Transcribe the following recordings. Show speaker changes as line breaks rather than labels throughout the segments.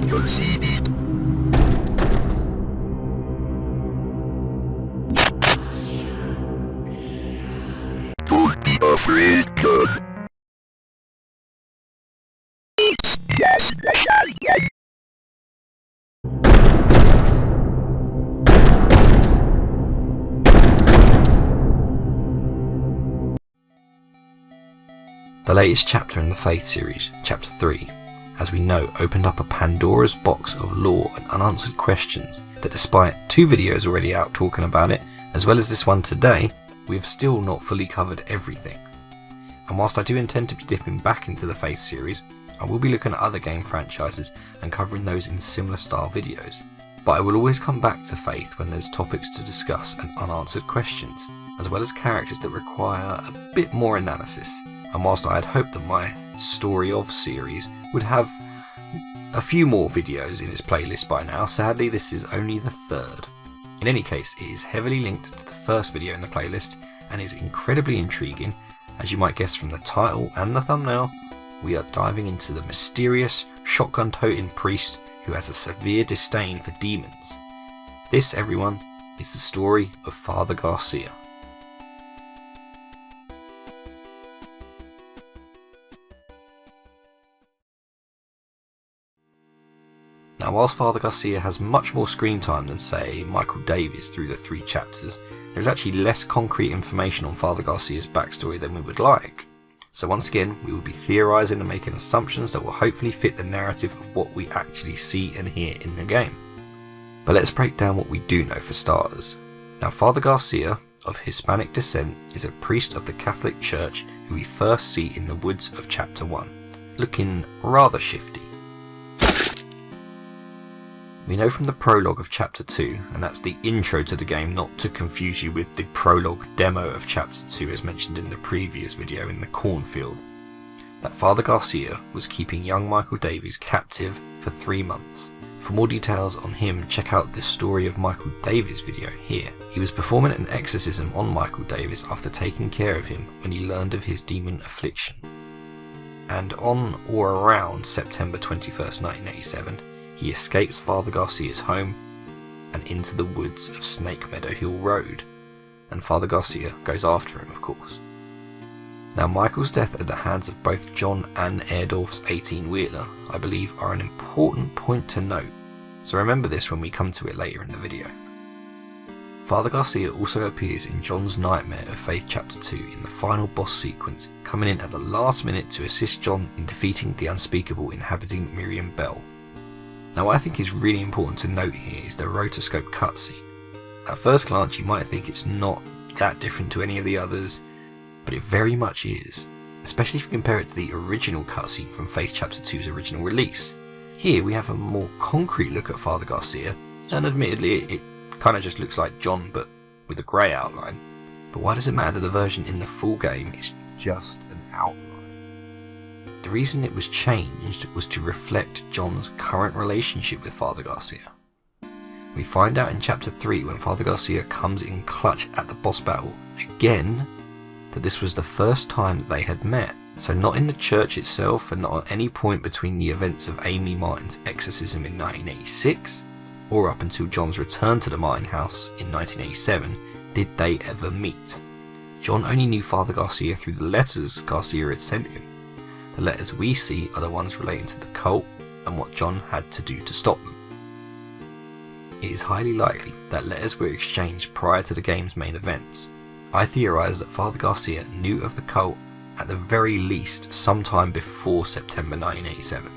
conceded. Don't be afraid, kid. It's just the shotgun.
The latest chapter in the Faith series, Chapter 3, as we know, opened up a Pandora's box of lore and unanswered questions that, despite 2 videos already out talking about it, as well as this one today, we have still not fully covered everything. And whilst I do intend to be dipping back into the Faith series, I will be looking at other game franchises and covering those in similar style videos. But I will always come back to Faith when there's topics to discuss and unanswered questions, as well as characters that require a bit more analysis. And whilst I had hoped that my Story of series would have a few more videos in its playlist by now, sadly this is only the 3rd. In any case, it is heavily linked to the first video in the playlist and is incredibly intriguing. As you might guess from the title and the thumbnail, we are diving into the mysterious, shotgun-toting priest who has a severe disdain for demons. This, everyone, is the story of Father Garcia. Now, whilst Father Garcia has much more screen time than, say, Michael Davis through the 3 chapters, there is actually less concrete information on Father Garcia's backstory than we would like. So once again, we will be theorising and making assumptions that will hopefully fit the narrative of what we actually see and hear in the game. But let's break down what we do know for starters. Now, Father Garcia, of Hispanic descent, is a priest of the Catholic Church who we first see in the woods of Chapter 1, looking rather shifty. We know from the prologue of Chapter 2, and that's the intro to the game, not to confuse you with the prologue demo of Chapter 2 as mentioned in the previous video in the cornfield, that Father Garcia was keeping young Michael Davies captive for 3 months. For more details on him, check out the Story of Michael Davies video here. He was performing an exorcism on Michael Davies after taking care of him when he learned of his demon affliction. And on or around September 21st, 1987, he escapes Father Garcia's home and into the woods of Snake Meadow Hill Road, and Father Garcia goes after him, of course. Now, Michael's death at the hands of both John and Erdorf's 18-wheeler, I believe, are an important point to note, so remember this when we come to it later in the video. Father Garcia also appears in John's Nightmare of Faith Chapter 2 in the final boss sequence, coming in at the last minute to assist John in defeating the unspeakable inhabiting Miriam Bell. Now, what I think is really important to note here is the rotoscope cutscene. At first glance you might think it's not that different to any of the others, but it very much is, especially if you compare it to the original cutscene from Faith Chapter 2's original release. Here we have a more concrete look at Father Garcia, and admittedly it kind of just looks like John but with a grey outline. But why does it matter that the version in the full game is just an outline? The reason it was changed was to reflect John's current relationship with Father Garcia. We find out in Chapter 3 when Father Garcia comes in clutch at the boss battle again that this was the first time that they had met. So not in the church itself and not at any point between the events of Amy Martin's exorcism in 1986 or up until John's return to the Martin house in 1987 did they ever meet. John only knew Father Garcia through the letters Garcia had sent him. The letters we see are the ones relating to the cult and what John had to do to stop them. It is highly likely that letters were exchanged prior to the game's main events. I theorise that Father Garcia knew of the cult at the very least sometime before September 1987,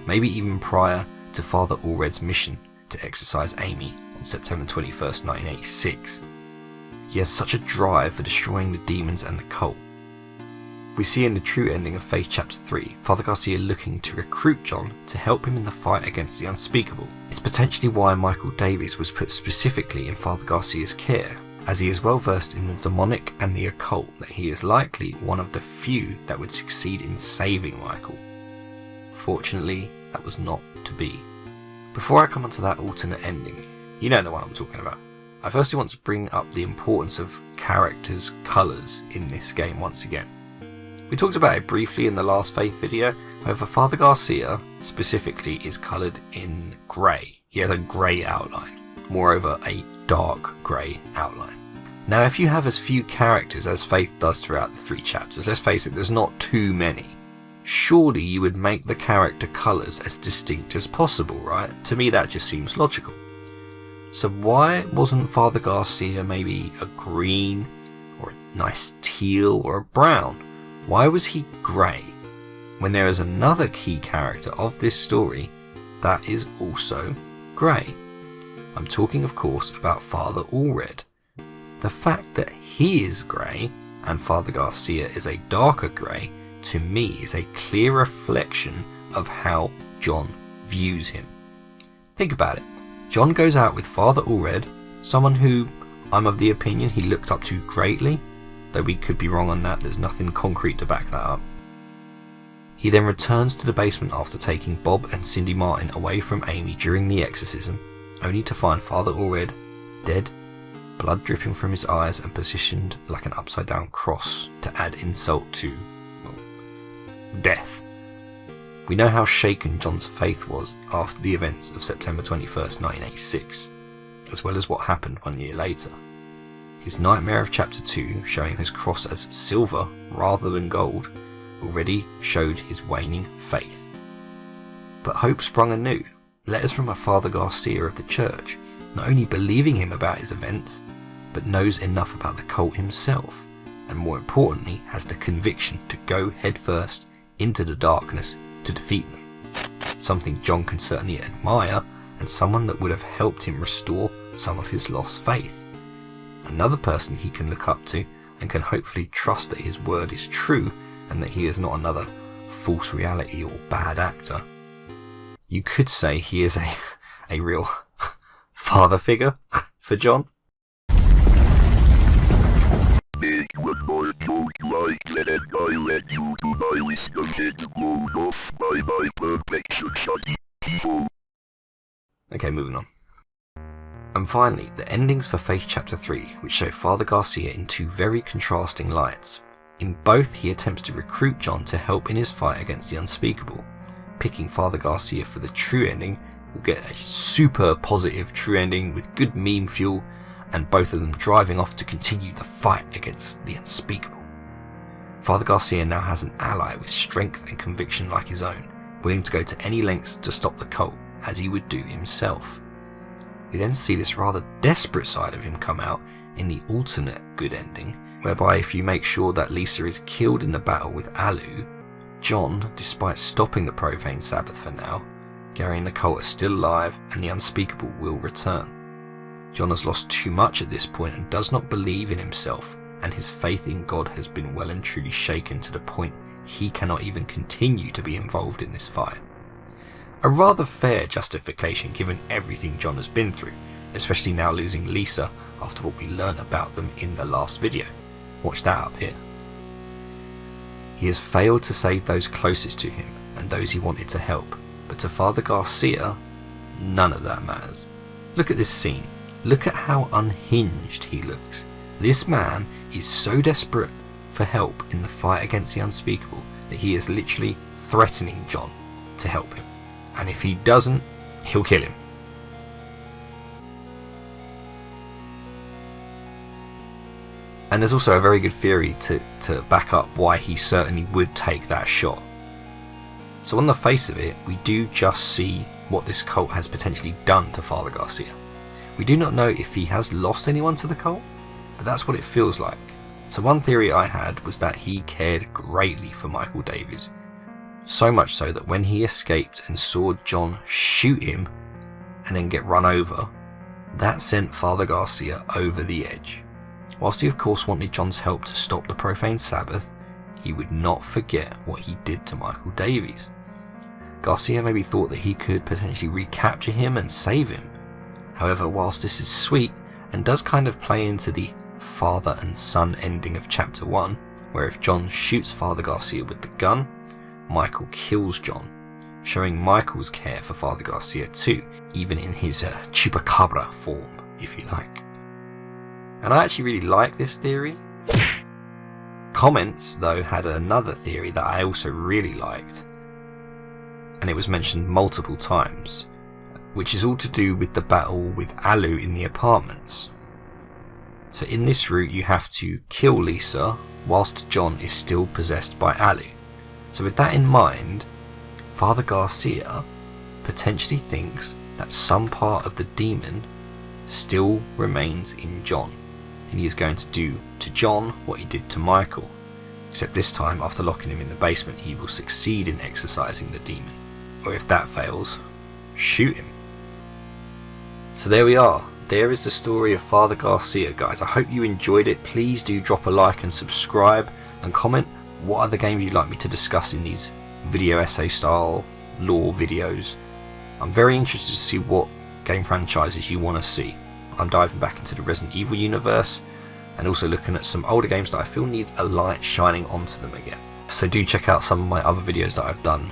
maybe even prior to Father Allred's mission to exorcise Amy on September 21st, 1986. He has such a drive for destroying the demons and the cult. We see in the true ending of Faith Chapter 3, Father Garcia looking to recruit John to help him in the fight against the unspeakable. It's potentially why Michael Davies was put specifically in Father Garcia's care, as he is well versed in the demonic and the occult that he is likely one of the few that would succeed in saving Michael. Fortunately, that was not to be. Before I come onto that alternate ending, you know the one I'm talking about, I firstly want to bring up the importance of characters' colours in this game once again. We talked about it briefly in the last Faith video. However, Father Garcia specifically is coloured in grey. He has a grey outline, moreover a dark grey outline. Now if you have as few characters as Faith does throughout the 3 chapters, let's face it, there's not too many. Surely you would make the character colours as distinct as possible, right? To me that just seems logical. So why wasn't Father Garcia maybe a green, or a nice teal, or a brown? Why was he grey, when there is another key character of this story that is also grey? I'm talking of course about Father Allred. The fact that he is grey and Father Garcia is a darker grey, to me is a clear reflection of how John views him. Think about it. John goes out with Father Allred, someone who I'm of the opinion he looked up to greatly, though we could be wrong on that, there's nothing concrete to back that up. He then returns to the basement after taking Bob and Cindy Martin away from Amy during the exorcism, only to find Father Allred dead, blood dripping from his eyes and positioned like an upside down cross to add insult to, well, death. We know how shaken John's faith was after the events of September 21st, 1986, as well as what happened 1 year later. His nightmare of chapter 2, showing his cross as silver rather than gold, already showed his waning faith. But hope sprung anew. Letters from a Father Garcia of the church, not only believing him about his events, but knows enough about the cult himself, and more importantly has the conviction to go headfirst into the darkness to defeat them. Something John can certainly admire, and someone that would have helped him restore some of his lost faith. Another person he can look up to and can hopefully trust that his word is true and that he is not another false reality or bad actor. You could say he is a real father figure for John.
Make one more joke like that, and I let you to my wisdom head blown off by my perfection shiny people.
Okay, moving on. And finally, the endings for Faith Chapter 3, which show Father Garcia in 2 very contrasting lights. In both, he attempts to recruit John to help in his fight against the unspeakable. Picking Father Garcia for the true ending will get a super positive true ending with good meme fuel, and both of them driving off to continue the fight against the unspeakable. Father Garcia now has an ally with strength and conviction like his own, willing to go to any lengths to stop the cult, as he would do himself. We then see this rather desperate side of him come out in the alternate good ending, whereby if you make sure that Lisa is killed in the battle with Alu, John, despite stopping the profane Sabbath for now, Gary and the cult are still alive and the unspeakable will return. John has lost too much at this point and does not believe in himself, and his faith in God has been well and truly shaken to the point he cannot even continue to be involved in this fight. A rather fair justification given everything John has been through, especially now losing Lisa after what we learned about them in the last video. Watch that up here. He has failed to save those closest to him and those he wanted to help, but to Father Garcia, none of that matters. Look at this scene. Look at how unhinged he looks. This man is so desperate for help in the fight against the unspeakable that he is literally threatening John to help him. And if he doesn't, he'll kill him. And there's also a very good theory to back up why he certainly would take that shot. So on the face of it, we do just see what this cult has potentially done to Father Garcia. We do not know if he has lost anyone to the cult, but that's what it feels like. So one theory I had was that he cared greatly for Michael Davies, so much so that when he escaped and saw John shoot him and then get run over, that sent Father Garcia over the edge. Whilst he of course wanted John's help to stop the profane Sabbath, he would not forget what he did to Michael Davies. Garcia maybe thought that he could potentially recapture him and save him. However, whilst this is sweet and does kind of play into the father and son ending of chapter 1, where if John shoots Father Garcia with the gun, Michael kills John, showing Michael's care for Father Garcia too, even in his chupacabra form, if you like. And I actually really like this theory. Comments, though, had another theory that I also really liked. and it was mentioned multiple times, which is all to do with the battle with Alu in the apartments. So in this route you have to kill Lisa whilst John is still possessed by Alu. So with that in mind, Father Garcia potentially thinks that some part of the demon still remains in John, and he is going to do to John what he did to Michael, except this time after locking him in the basement he will succeed in exorcising the demon, or if that fails, shoot him. So there we are. There is the story of Father Garcia, guys. I hope you enjoyed it. Please do drop a like and subscribe and comment what other games you'd like me to discuss in these video essay style lore videos. I'm very interested to see what game franchises you want to see. I'm diving back into the Resident Evil universe and also looking at some older games that I feel need a light shining onto them again. So do check out some of my other videos that I've done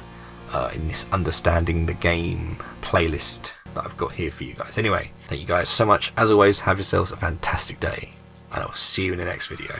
in this Understanding the Game playlist that I've got here for you guys. Anyway, thank you guys so much. As always, have yourselves a fantastic day, and I'll see you in the next video.